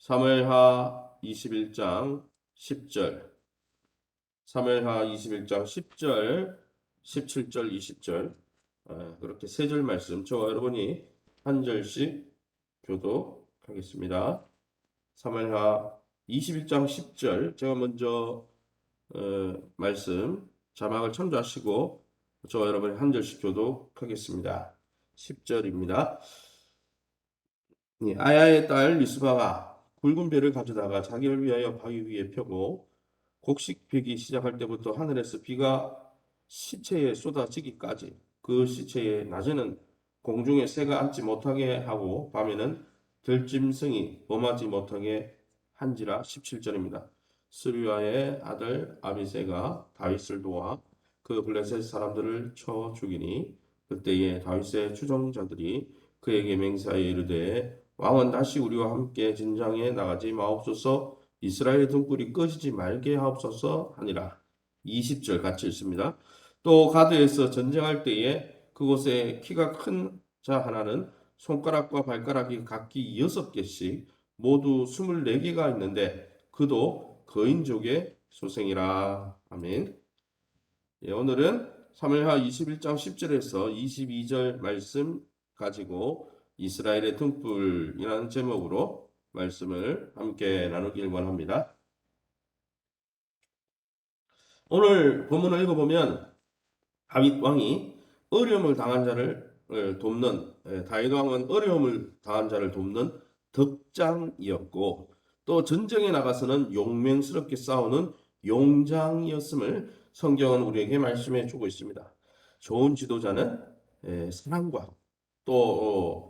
사무엘하 21장 10절, 사무엘하 21장 10절, 17절, 20절, 그렇게 세 절 말씀 저와 여러분이 한 절씩 교독하겠습니다. 사무엘하 21장 10절, 제가 먼저 말씀 자막을 참조하시고 저와 여러분이 한 절씩 교독하겠습니다. 10절입니다. 아야의 딸 리스바가 굵은 배를 가져다가 자기를 위하여 바위 위에 펴고 곡식배기 시작할 때부터 하늘에서 비가 시체에 쏟아지기까지 그 시체에 낮에는 공중에 새가 앉지 못하게 하고 밤에는 들짐승이 범하지 못하게 한지라. 17절입니다. 스루야의 아들 아비새가 다윗을 도와 그 블레셋 사람들을 쳐 죽이니 그때에 다윗의 추종자들이 그에게 맹세하여 이르되 왕은 다시 우리와 함께 전장에 나가지 마옵소서, 이스라엘의 등불이 꺼지지 말게 하옵소서 하니라. 20절 같이 읽습니다. 또 가드에서 전쟁할 때에 그곳에 키가 큰 자 하나는 손가락과 발가락이 각기 6개씩 모두 24개가 있는데 그도 거인족의 소생이라. 아멘. 오늘은 사무엘하 21장 10절에서 22절 말씀 가지고 이스라엘의 등불이라는 제목으로 말씀을 함께 나누길 원합니다. 오늘 본문을 읽어보면 다윗 왕이 어려움을 당한 자를 돕는, 다윗 왕은 어려움을 당한 자를 돕는 덕장이었고 또 전쟁에 나가서는 용맹스럽게 싸우는 용장이었음을 성경은 우리에게 말씀해 주고 있습니다. 좋은 지도자는 사랑과 또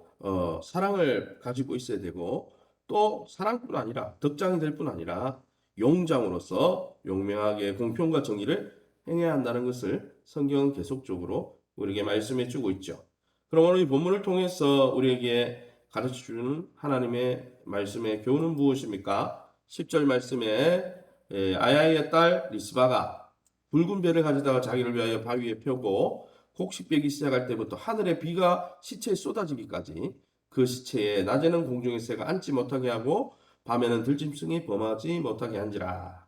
사랑을 가지고 있어야 되고 또 사랑뿐 아니라 덕장이 될 뿐 아니라 용장으로서 용맹하게 공평과 정의를 행해야 한다는 것을 성경은 계속적으로 우리에게 말씀해 주고 있죠. 그럼 오늘 이 본문을 통해서 우리에게 가르쳐 주는 하나님의 말씀의 교훈은 무엇입니까? 10절 말씀에 아야의 딸 리스바가 붉은 배를 가져다가 자기를 위하여 바위에 펴고 곡식배기 시작할 때부터 하늘에 비가 시체에 쏟아지기까지 그 시체에 낮에는 공중의 새가 앉지 못하게 하고 밤에는 들짐승이 범하지 못하게 한지라.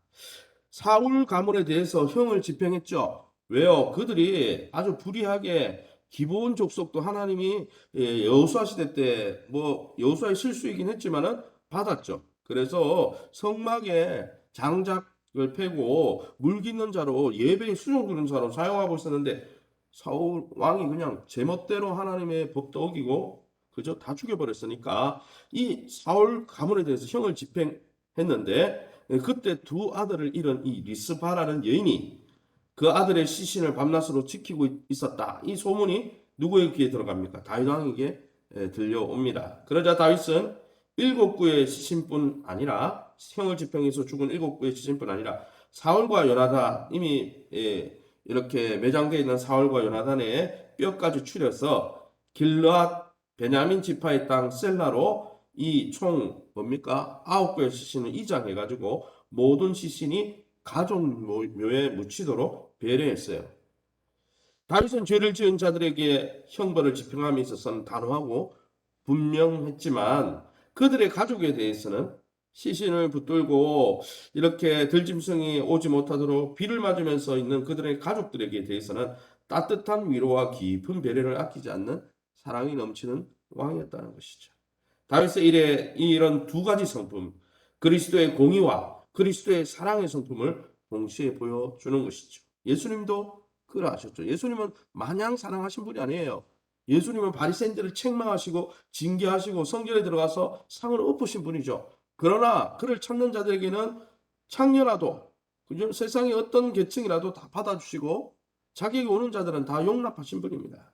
사울 가문에 대해서 형을 집행했죠. 왜요? 그들이 아주 불의하게 기본 족속도 하나님이 여호수아 시대 때 뭐 여호수아의 실수이긴 했지만은 받았죠. 그래서 성막에 장작을 패고 물 깃는 자로 예배에 수종 두는 자로 사용하고 있었는데 사울 왕이 그냥 제멋대로 하나님의 법도 어기고 그저 다 죽여버렸으니까 이 사울 가문에 대해서 형을 집행했는데 그때 두 아들을 잃은 이 리스바라는 여인이 그 아들의 시신을 밤낮으로 지키고 있었다. 이 소문이 누구의 귀에 들어갑니까? 다윗 왕에게 들려옵니다. 그러자 다윗은 7구의 시신뿐 아니라 형을 집행해서 죽은 7구의 시신뿐 아니라 사울과 요나단 이미 이렇게 매장되어 있는 사울과 요나단의 뼈까지 추려서 길르앗 베냐민 지파의 땅 셀라로 이 총 뭡니까? 9구의 시신을 이장해가지고 모든 시신이 가족묘에 묻히도록 배려했어요. 다윗은 죄를 지은 자들에게 형벌을 집행함에 있어서는 단호하고 분명했지만 그들의 가족에 대해서는 시신을 붙들고 이렇게 들짐승이 오지 못하도록 비를 맞으면서 있는 그들의 가족들에게 대해서는 따뜻한 위로와 깊은 배려를 아끼지 않는 사랑이 넘치는 왕이었다는 것이죠. 다윗의 이런 두 가지 성품, 그리스도의 공의와 그리스도의 사랑의 성품을 동시에 보여주는 것이죠. 예수님도 그러하셨죠. 예수님은 마냥 사랑하신 분이 아니에요. 예수님은 바리새인들을 책망하시고 징계하시고 성전에 들어가서 상을 엎으신 분이죠. 그러나 그를 찾는 자들에게는 창녀라도 세상의 어떤 계층이라도 다 받아주시고 자기에게 오는 자들은 다 용납하신 분입니다.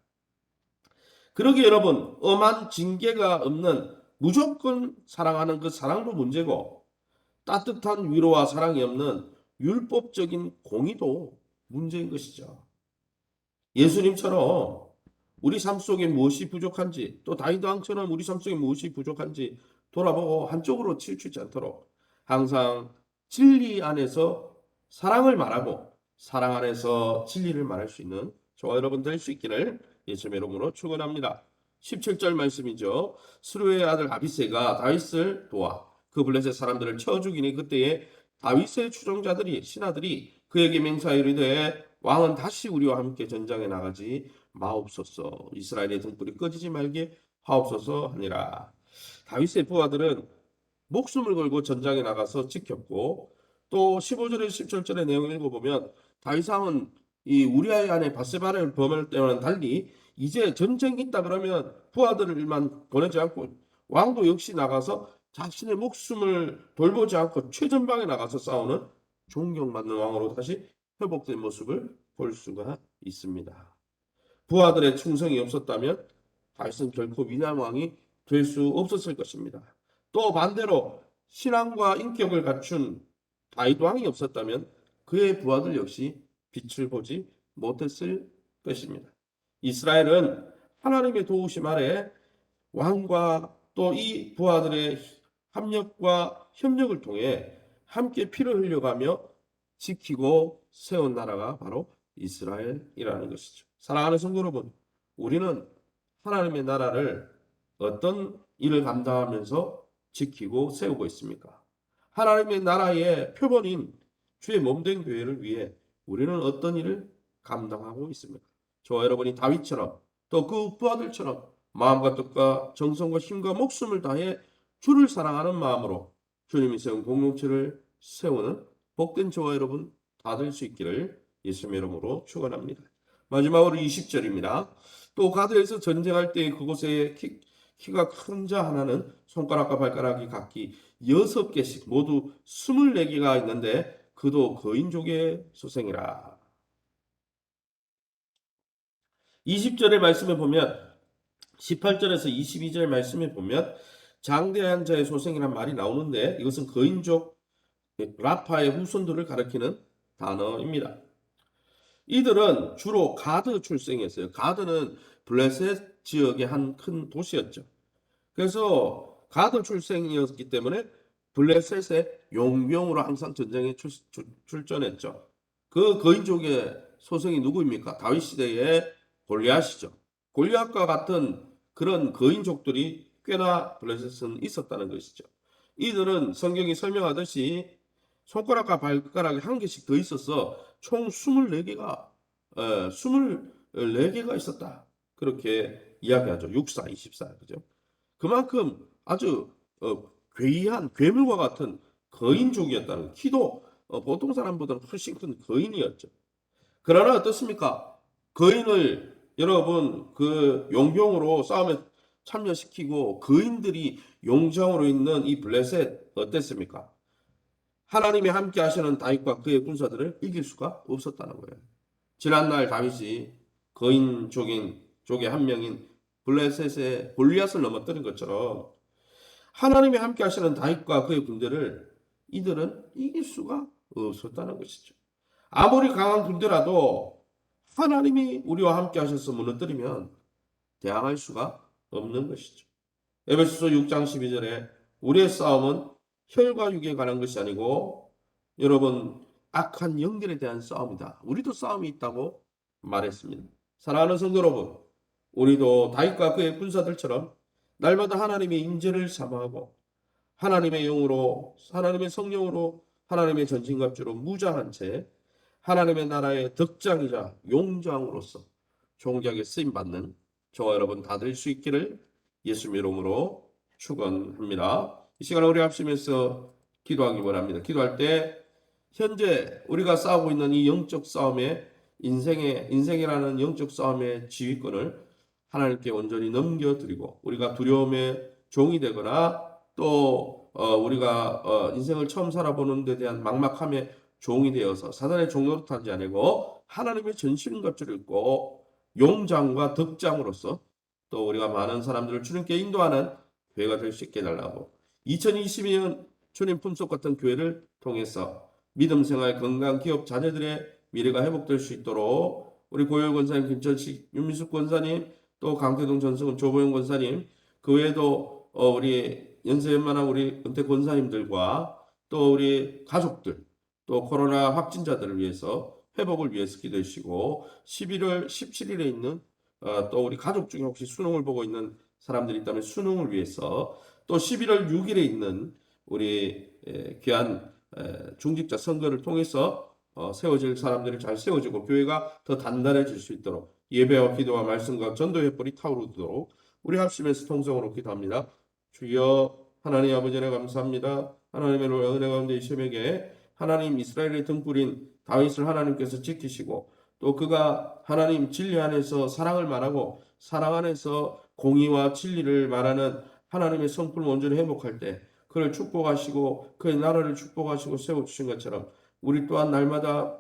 그러기에 여러분, 엄한 징계가 없는 무조건 사랑하는 그 사랑도 문제고 따뜻한 위로와 사랑이 없는 율법적인 공의도 문제인 것이죠. 예수님처럼 우리 삶 속에 무엇이 부족한지 또 다윗 왕처럼 우리 삶 속에 무엇이 부족한지 돌아보고 한쪽으로 치우치지 않도록 항상 진리 안에서 사랑을 말하고 사랑 안에서 진리를 말할 수 있는 저와 여러분 될 수 있기를 예수님의 이름으로 축원합니다. 17절 말씀이죠. 스루의 아들 아비새가 다윗을 도와 그 블레셋 사람들을 쳐 죽이니 그때에 다윗의 추종자들이 신하들이 그에게 맹세하여 이르되 왕은 다시 우리와 함께 전장에 나가지 마옵소서. 이스라엘의 등불이 꺼지지 말게 하옵소서 하니라. 다윗의 부하들은 목숨을 걸고 전장에 나가서 지켰고 또 15절에 17절의 내용을 읽어보면 다윗 왕은 이 우리아의 아내 바세바를 범할 때와는 달리 이제 전쟁이 있다 그러면 부하들만 보내지 않고 왕도 역시 나가서 자신의 목숨을 돌보지 않고 최전방에 나가서 싸우는 존경받는 왕으로 다시 회복된 모습을 볼 수가 있습니다. 부하들의 충성이 없었다면 다윗은 결코 위대한 왕이 될 수 없었을 것입니다. 또 반대로 신앙과 인격을 갖춘 다윗 왕이 없었다면 그의 부하들 역시 빛을 보지 못했을 것입니다. 이스라엘은 하나님의 도우심 아래 왕과 또 이 부하들의 합력과 협력을 통해 함께 피를 흘려가며 지키고 세운 나라가 바로 이스라엘이라는 것이죠. 사랑하는 성도 여러분, 우리는 하나님의 나라를 어떤 일을 감당하면서 지키고 세우고 있습니까? 하나님의 나라의 표본인 주의 몸된 교회를 위해 우리는 어떤 일을 감당하고 있습니까? 저와 여러분이 다윗처럼 또 그 부하들처럼 마음과 뜻과 정성과 힘과 목숨을 다해 주를 사랑하는 마음으로 주님이 세운 공동체를 세우는 복된 저와 여러분 다 될 수 있기를 예수님의 이름으로 축원합니다. 마지막으로 20절입니다. 또 가드에서 전쟁할 때 그곳에 키가 큰 자 하나는 손가락과 발가락이 각기 6개씩 모두 24개가 있는데 그도 거인족의 소생이라. 20절의 말씀에 보면 18절에서 22절 말씀에 보면 장대한 자의 소생이란 말이 나오는데 이것은 거인족 라파의 후손들을 가리키는 단어입니다. 이들은 주로 가드 출생이었어요. 가드는 블레셋 지역의 한 큰 도시였죠. 그래서 가드 출생이었기 때문에 블레셋의 용병으로 항상 전쟁에 출전했죠. 그 거인족의 소생이 누구입니까? 다윗 시대의 골리앗이죠. 골리앗과 같은 그런 거인족들이 꽤나 블레셋은 있었다는 것이죠. 이들은 성경이 설명하듯이 손가락과 발가락이 한 개씩 더 있어서 총 24개가 24개가 있었다. 그렇게 이야기하죠. 64, 24. 그죠? 그만큼 아주 괴이한 괴물과 같은 거인족이었다는 키도 보통 사람보다는 훨씬 큰 거인이었죠. 그러나 어떻습니까? 거인을 여러분 그 용병으로 싸움에 참여시키고 거인들이 용장으로 있는 이 블레셋 어땠습니까? 하나님이 함께 하시는 다윗과 그의 군사들을 이길 수가 없었다는 거예요. 지난날 다윗이 거인족의 한 명인 블레셋의 골리앗을 넘어뜨린 것처럼 하나님이 함께 하시는 다윗과 그의 군대를 이들은 이길 수가 없었다는 것이죠. 아무리 강한 군대라도 하나님이 우리와 함께 하셔서 무너뜨리면 대항할 수가 없는 것이죠. 에베소서 6장 12절에 우리의 싸움은 혈과 육에 관한 것이 아니고 여러분 악한 영들에 대한 싸움이다. 우리도 싸움이 있다고 말했습니다. 사랑하는 성도 여러분, 우리도 다윗과 그의 군사들처럼 날마다 하나님의 인재를 사모하고 하나님의 영으로 하나님의 성령으로 하나님의 전신갑주로 무장한 채 하나님의 나라의 덕장이자 용장으로서 종기하게 쓰임받는 저와 여러분 다 될 수 있기를 예수 이름으로 축원합니다. 이 시간에 우리 합심해서 기도하기 원합니다. 기도할 때 현재 우리가 싸우고 있는 이 영적 싸움에 인생이라는 영적 싸움의 지휘권을 하나님께 온전히 넘겨드리고 우리가 두려움의 종이 되거나 또 우리가 인생을 처음 살아보는 데 대한 막막함의 종이 되어서 사단의 종노릇하지 아니고 하나님의 전신갑주를 입고 용장과 덕장으로서 또 우리가 많은 사람들을 주님께 인도하는 교회가 될 수 있게 해달라고 2022년 주님 품속 같은 교회를 통해서 믿음생활 건강 기업 자녀들의 미래가 회복될 수 있도록 우리 고열 권사님, 김철식, 윤미숙 권사님, 또 강태동 전승훈 조보영 권사님, 그 외에도 우리 연세 연만한 우리 은퇴 권사님들과 또 우리 가족들, 또 코로나 확진자들을 위해서 회복을 위해서 기도해 주시고 11월 17일에 있는 또 우리 가족 중에 혹시 수능을 보고 있는 사람들이 있다면 수능을 위해서 또 11월 6일에 있는 우리 귀한 중직자 선거를 통해서 세워질 사람들이 잘 세워지고 교회가 더 단단해질 수 있도록 예배와 기도와 말씀과 전도의 뿔이 타오르도록 우리 합심해서 통성으로 기도합니다. 주여 하나님 아버지 은혜 감사합니다. 하나님의 은혜 가운데 이 새벽에 하나님 이스라엘의 등불인 다윗을 하나님께서 지키시고 또 그가 하나님 진리 안에서 사랑을 말하고 사랑 안에서 공의와 진리를 말하는 하나님의 성품을 온전히 회복할 때 그를 축복하시고 그의 나라를 축복하시고 세워주신 것처럼 우리 또한 날마다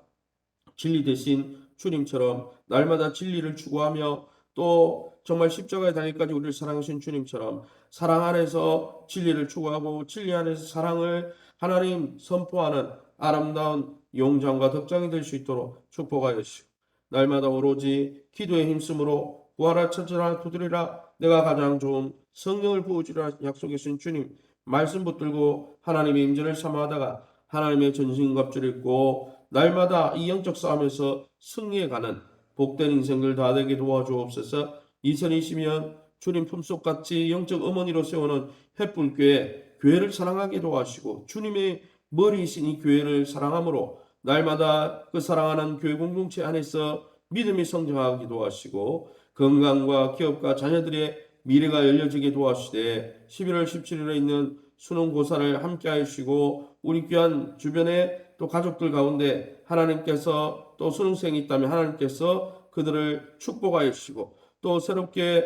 진리 대신 주님처럼 날마다 진리를 추구하며 또 정말 십자가에 달릴까지 우리를 사랑하신 주님처럼 사랑 안에서 진리를 추구하고 진리 안에서 사랑을 하나님 선포하는 아름다운 용장과 덕장이 될 수 있도록 축복하여주시고 날마다 오로지 기도에 힘쓰므로 구하라 찾으라 두드리라 내가 가장 좋은 성령을 부어주라 약속하신 주님 말씀 붙들고 하나님의 임재를 삼아하다가 하나님의 전신갑주를 입고 날마다 이 영적 싸움에서 승리해 가는 복된 인생들 다 되게 도와주옵소서. 2020년 주님 품속같이 영적 어머니로 세우는 햇불교회 교회를 사랑하게 도와주시고 주님의 머리이신 이 교회를 사랑함으로 날마다 그 사랑하는 교회 공동체 안에서 믿음이 성장하게 도와주시고 건강과 기업과 자녀들의 미래가 열려지게 도와주시되 11월 17일에 있는 수능 고사를 함께 하시고 우리 귀한 주변에 또 가족들 가운데 하나님께서 또 수능생이 있다면 하나님께서 그들을 축복하여 주시고 또 새롭게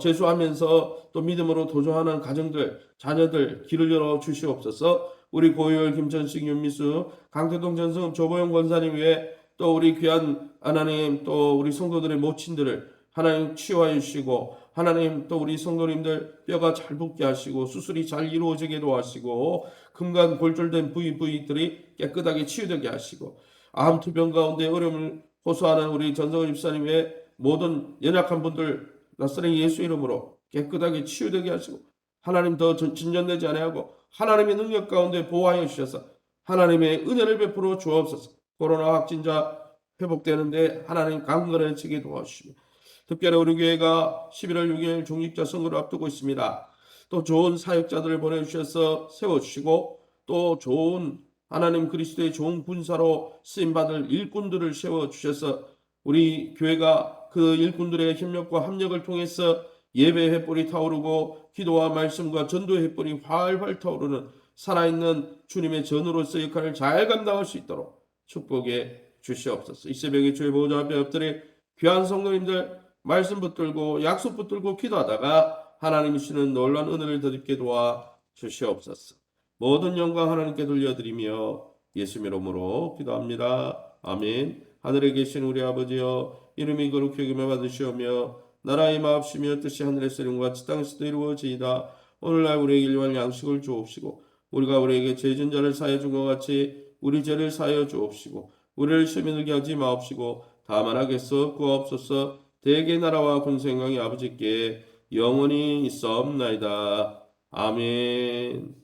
재수하면서 또 믿음으로 도전하는 가정들 자녀들 길을 열어 주시옵소서. 우리 고유열 김천식 윤미수 강태동 전승 조보영 권사님 외에 또 우리 귀한 하나님 또 우리 성도들의 모친들을 하나님 치유하여 주시고 하나님 또 우리 성도님들 뼈가 잘 붙게 하시고 수술이 잘 이루어지게도 하시고 금간 골절된 부위들이 깨끗하게 치유되게 하시고 암투병 가운데 어려움을 호소하는 우리 전성은 집사님의 모든 연약한 분들 나사렛 예수 이름으로 깨끗하게 치유되게 하시고 하나님 더 진전되지 아니하고 하나님의 능력 가운데 보호하여 주셔서 하나님의 은혜를 베풀어 주옵소서. 코로나 확진자 회복되는데 하나님 강건해지게 도와주시며 특별히 우리 교회가 11월 6일 중직자 선거를 앞두고 있습니다. 또 좋은 사역자들을 보내주셔서 세워주시고 또 좋은 하나님 그리스도의 좋은 군사로 쓰임받을 일꾼들을 세워주셔서 우리 교회가 그 일꾼들의 협력과 합력을 통해서 예배의 횃불이 타오르고 기도와 말씀과 전도의 횃불이 활활 타오르는 살아있는 주님의 전으로서 역할을 잘 감당할 수 있도록 축복해 주시옵소서. 이 새벽에 주의 보좌 앞에 엎드려 귀한 성도님들 말씀 붙들고 약속 붙들고 기도하다가 하나님이 주시는 놀라운 은혜를 덧입게 도와 주시옵소서. 모든 영광 하나님께 돌려드리며 예수님 이름으로 기도합니다. 아멘. 하늘에 계신 우리 아버지여 이름이 거룩히 여김을 받으시오며 나라의 마옵시며 뜻이 하늘에서 이룬같이 땅에서도 이루어지이다. 오늘날 우리에게 일용할 양식을 주옵시고 우리가 우리에게 죄진 자를 사하여 준 것 같이 우리 죄를 사하여 주옵시고 우리를 시험에 들게 하지 마옵시고 다만 하겠어 구하옵소서. 대개 나라와 권세 영광이 아버지께 영원히 있사옵나이다. 아멘.